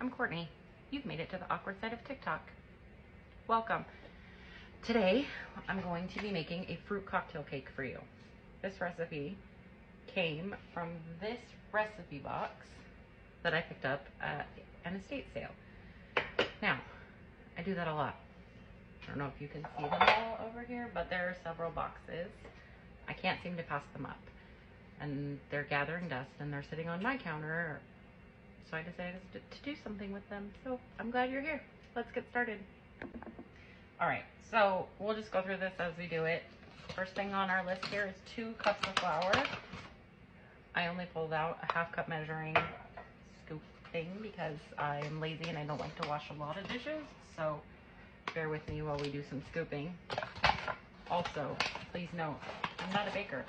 I'm Courtney. You've made it to the awkward side of TikTok. Welcome. Today, I'm going to be making a fruit cocktail cake for you. This recipe came from this recipe box that I picked up at an estate sale. Now, I do that a lot. I don't know if you can see them all over here, but there are several boxes. I can't seem to pass them up. And they're gathering dust and they're sitting on my counter. So I decided to do something with them. So I'm glad you're here. Let's get started. All right, so we'll just go through this as we do it. First thing on our list here is 2 cups of flour. I only pulled out a 1/2 cup measuring scoop thing because I am lazy and I don't like to wash a lot of dishes. So bear with me while we do some scooping. Also, please note, I'm not a baker.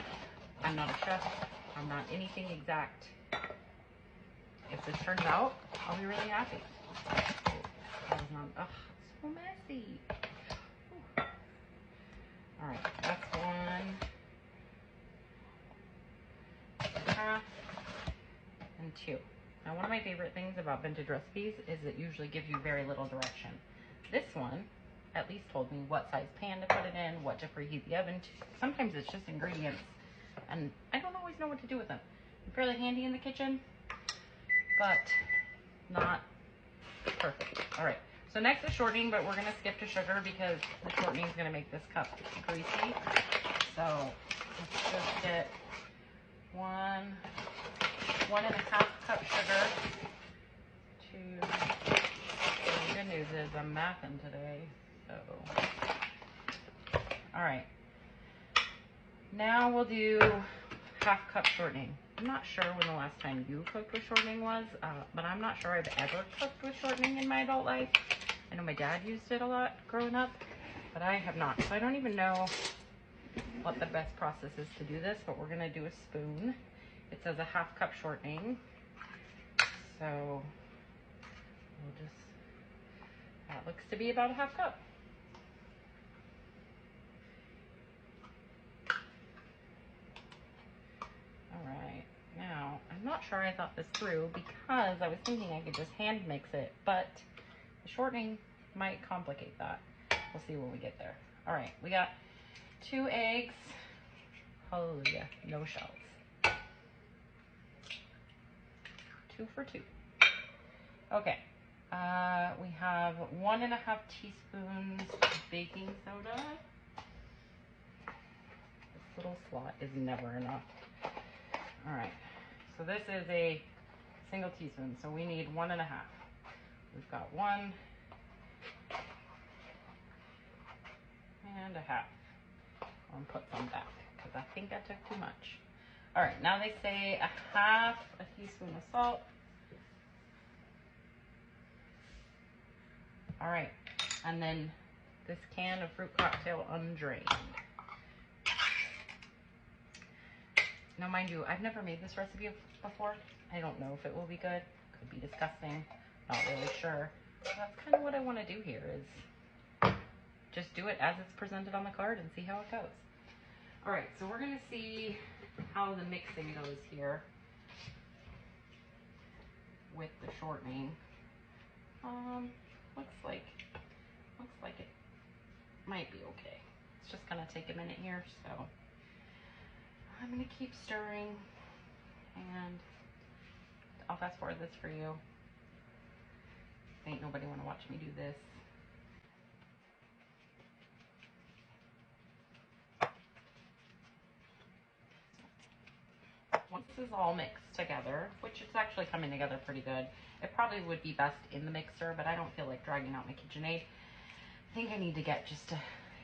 I'm not a chef. I'm not anything exact. If this turns out, I'll be really happy. That was not, ugh, so messy. Whew. All right, that's 1.5 and 2. Now, one of my favorite things about vintage recipes is it usually gives you very little direction. This one at least told me what size pan to put it in, what to preheat the oven to. Sometimes it's just ingredients, and I don't always know what to do with them. I'm fairly handy in the kitchen, but not perfect. All right, so next is shortening, but we're gonna skip to sugar because the shortening is gonna make this cup greasy. So let's just get 1.5 cup sugar to, the good news is I'm mathing today, so. All right, now we'll do 1/2 cup shortening. I'm not sure when the last time you cooked with shortening was, but I'm not sure I've ever cooked with shortening in my adult life. I know my dad used it a lot growing up, but I have not. So I don't even know what the best process is to do this, but we're gonna do a spoon. It says a 1/2 cup shortening. So we'll just, that looks to be about a 1/2 cup. Now, I'm not sure I thought this through because I was thinking I could just hand mix it, but the shortening might complicate that. We'll see when we get there. All right, we got 2 eggs. Hallelujah, no shells. 2 for 2. Okay, we have 1.5 teaspoons baking soda. This little slot is never enough. All right, so this is a single teaspoon, so we need 1.5. We've got 1 and a half. I'll put some back because I think I took too much. All right, now they say 1/2 teaspoon of salt. All right, and then this can of fruit cocktail undrained. Now, mind you, I've never made this recipe before. I don't know if it will be good. Could be disgusting. Not really sure. So that's kind of what I want to do here is just do it as it's presented on the card and see how it goes. All right, so we're going to see how the mixing goes here with the shortening. Looks like it might be okay. It's just going to take a minute here, so I'm gonna keep stirring, and I'll fast forward this for you. Ain't nobody wanna watch me do this. Once this is all mixed together, which it's actually coming together pretty good, it probably would be best in the mixer, but I don't feel like dragging out my KitchenAid. I think I need to get just a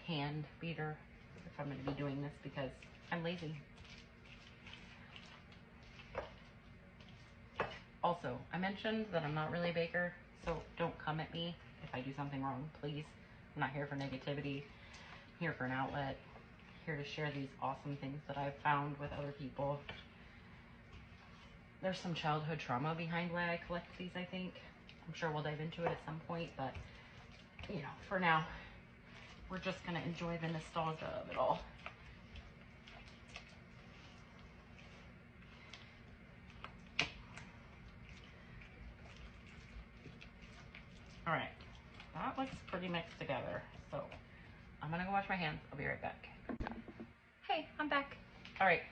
hand beater if I'm gonna be doing this because I'm lazy. Also, I mentioned that I'm not really a baker, so don't come at me if I do something wrong, please. I'm not here for negativity. I'm here for an outlet. I'm here to share these awesome things that I've found with other people. There's some childhood trauma behind why I collect these, I think. I'm sure we'll dive into it at some point, but you know, for now, we're just gonna enjoy the nostalgia of it all. All right, that looks pretty mixed together. So I'm gonna go wash my hands. I'll be right back. Hey, I'm back. All right,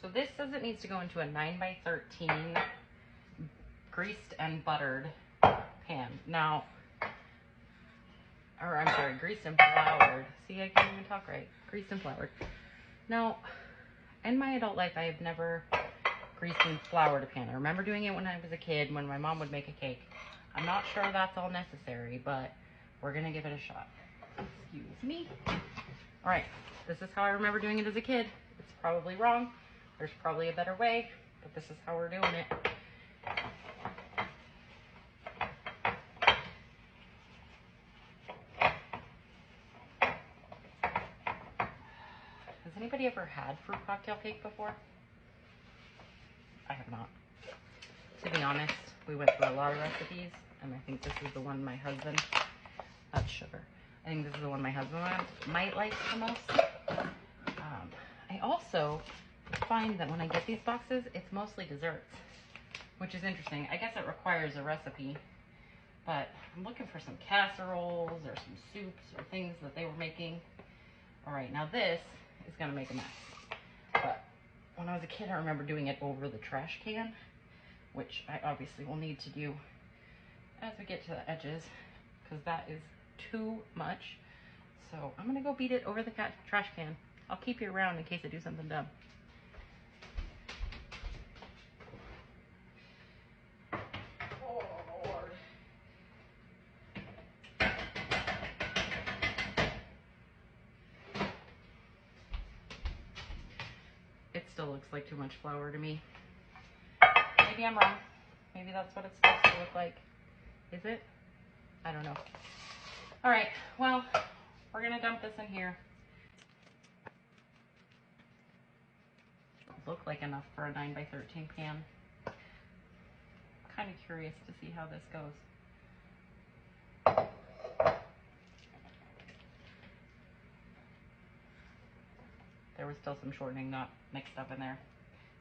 so this says it needs to go into a 9x13 greased and buttered pan. Now, or I'm sorry, greased and floured. See, I can't even talk right. Greased and floured. Now, in my adult life, I have never greased and floured a pan. I remember doing it when I was a kid, when my mom would make a cake. I'm not sure that's all necessary, but we're gonna give it a shot. Excuse me. All right, this is how I remember doing it as a kid. It's probably wrong. There's probably a better way, but this is how we're doing it. Has anybody ever had fruit cocktail cake before? I have not. To be honest, we went through a lot of recipes, and I think this is the one my husband, that's sugar. I think this is the one my husband might like the most. I also find that when I get these boxes, it's mostly desserts, which is interesting. I guess it requires a recipe, but I'm looking for some casseroles or some soups or things that they were making. All right, now this is gonna make a mess. But when I was a kid, I remember doing it over the trash can, which I obviously will need to do as we get to the edges, because that is too much. So I'm gonna go beat it over the trash can. I'll keep you around in case I do something dumb. Oh, Lord. It still looks like too much flour to me. Maybe I'm wrong. Maybe that's what it's supposed to look like. Is it? I don't know. All right, well, we're gonna dump this in here. Look like enough for a 9x13 pan. I'm kind of curious to see how this goes. There was still some shortening not mixed up in there.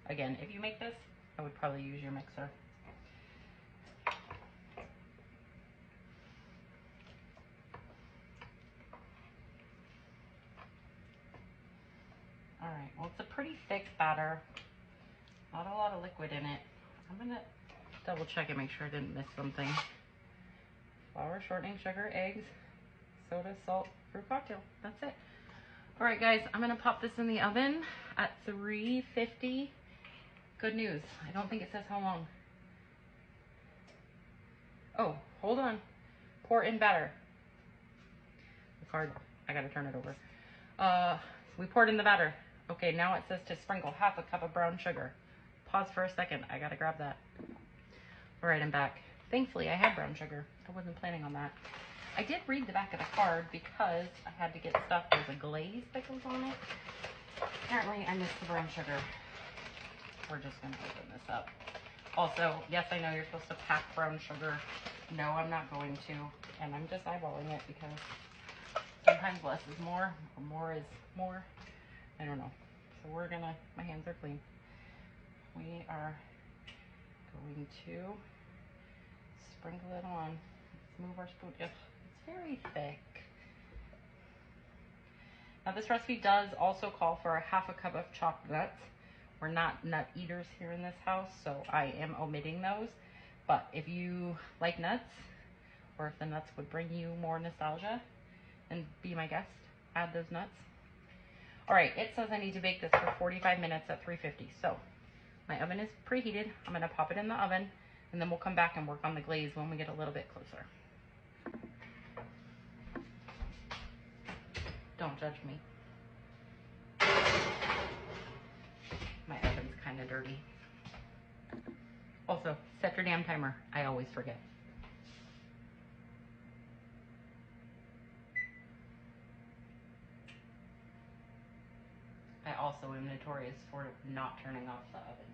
Again, if you make this, I would probably use your mixer. All right, well, it's a pretty thick batter. Not a lot of liquid in it. I'm gonna double check and make sure I didn't miss something. Flour, shortening, sugar, eggs, soda, salt, fruit cocktail. That's it. All right, guys, I'm gonna pop this in the oven at 350. Good news, I don't think it says how long. Oh, hold on. Pour in batter. It's hard, I gotta turn it over. We poured in the batter. Okay, now it says to sprinkle half a cup of brown sugar. Pause for a second, I gotta grab that. All right, I'm back. Thankfully, I had brown sugar. I wasn't planning on that. I did read the back of the card because I had to get stuff. There's a glaze that goes on it. Apparently, I missed the brown sugar. We're just gonna open this up. Also, yes, I know you're supposed to pack brown sugar. No, I'm not going to. And I'm just eyeballing it because sometimes less is more, or more is more. I don't know. So we're gonna, my hands are clean. We are going to sprinkle it on. Let's move our spoon. Ugh, it's very thick. Now this recipe does also call for a half a cup of chopped nuts. We're not nut eaters here in this house, so I am omitting those. But if you like nuts, or if the nuts would bring you more nostalgia, then be my guest, add those nuts. All right, it says I need to bake this for 45 minutes at 350. So my oven is preheated. I'm gonna pop it in the oven, and then we'll come back and work on the glaze when we get a little bit closer. Don't judge me. My oven's kind of dirty. Also, set your damn timer. I always forget. I also am notorious for not turning off the oven.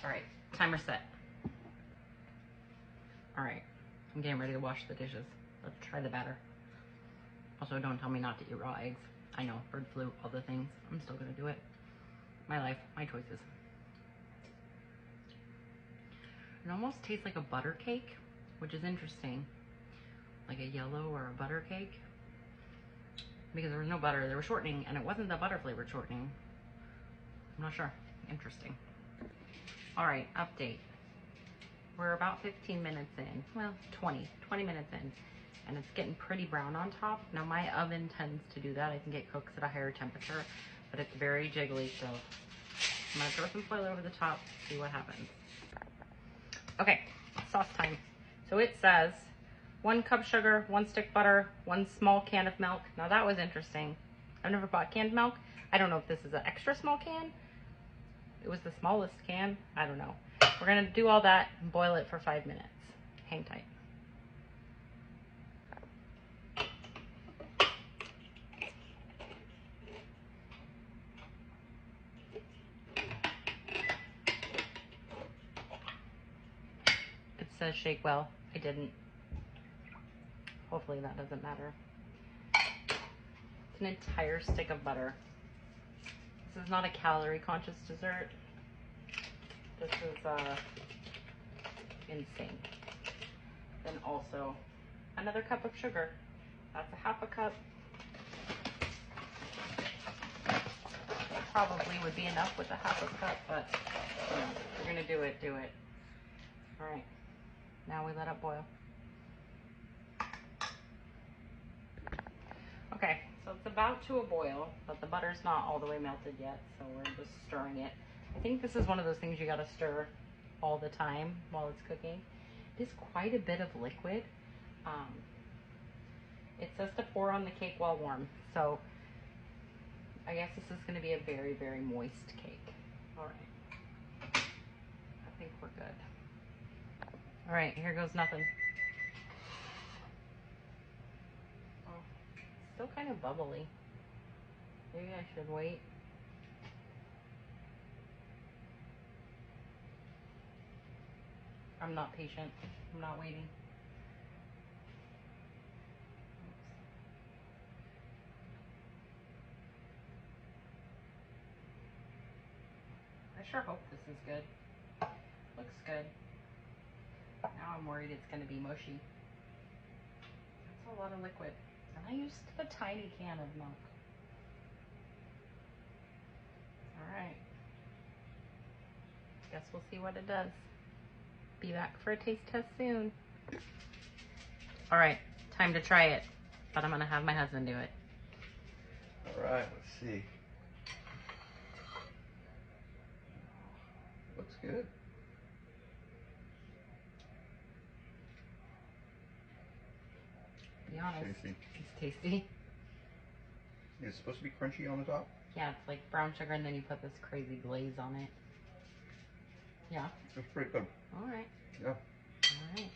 All right, timer set. All right, I'm getting ready to wash the dishes. Let's try the batter. Also, don't tell me not to eat raw eggs. I know, bird flu, all the things. I'm still gonna do it. My life, my choices. It almost tastes like a butter cake, which is interesting. Like a yellow or a butter cake. Because there was no butter, there was shortening, and it wasn't the butter flavored shortening. I'm not sure. Interesting. All right, update. We're about 15 minutes in. Well, 20 minutes in. And it's getting pretty brown on top. Now my oven tends to do that. I think it cooks at a higher temperature, but it's very jiggly, so I'm gonna throw some foil over the top, see what happens. Okay, sauce time. So it says 1 cup sugar, 1 stick butter, 1 small can of milk. Now that was interesting. I've never bought canned milk. I don't know if this is an extra small can. It was the smallest can. I don't know. We're gonna do all that and boil it for 5 minutes. Hang tight. It says shake well. I didn't. Hopefully that doesn't matter. It's an entire stick of butter. This is not a calorie conscious dessert. This is insane. Then also another cup of sugar. That's a half a cup. Probably would be enough with a half a cup, but you know, if you're gonna do it, do it. All right, now we let it boil. Okay, so it's about to a boil, but the butter's not all the way melted yet, so we're just stirring it. I think this is one of those things you gotta stir all the time while it's cooking. It is quite a bit of liquid. It says to pour on the cake while warm, so I guess this is gonna be a very, very moist cake. All right, I think we're good. All right, here goes nothing. Oh, it's still kind of bubbly. Maybe I should wait. I'm not patient. I'm not waiting. I sure hope this is good. Looks good. Now I'm worried it's going to be mushy. That's a lot of liquid. And I used a tiny can of milk. Alright. Guess we'll see what it does. Be back for a taste test soon. Alright, time to try it. But I'm going to have my husband do it. Alright, let's see. Looks good. To be honest, Tasty. it's tasty. It's supposed to be crunchy on the top? Yeah, it's like brown sugar and then you put this crazy glaze on it. Yeah. It's pretty good. Alright. Yeah. Alright.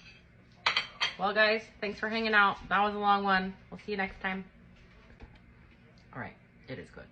Well guys, thanks for hanging out. That was a long one. We'll see you next time. Alright, it is good.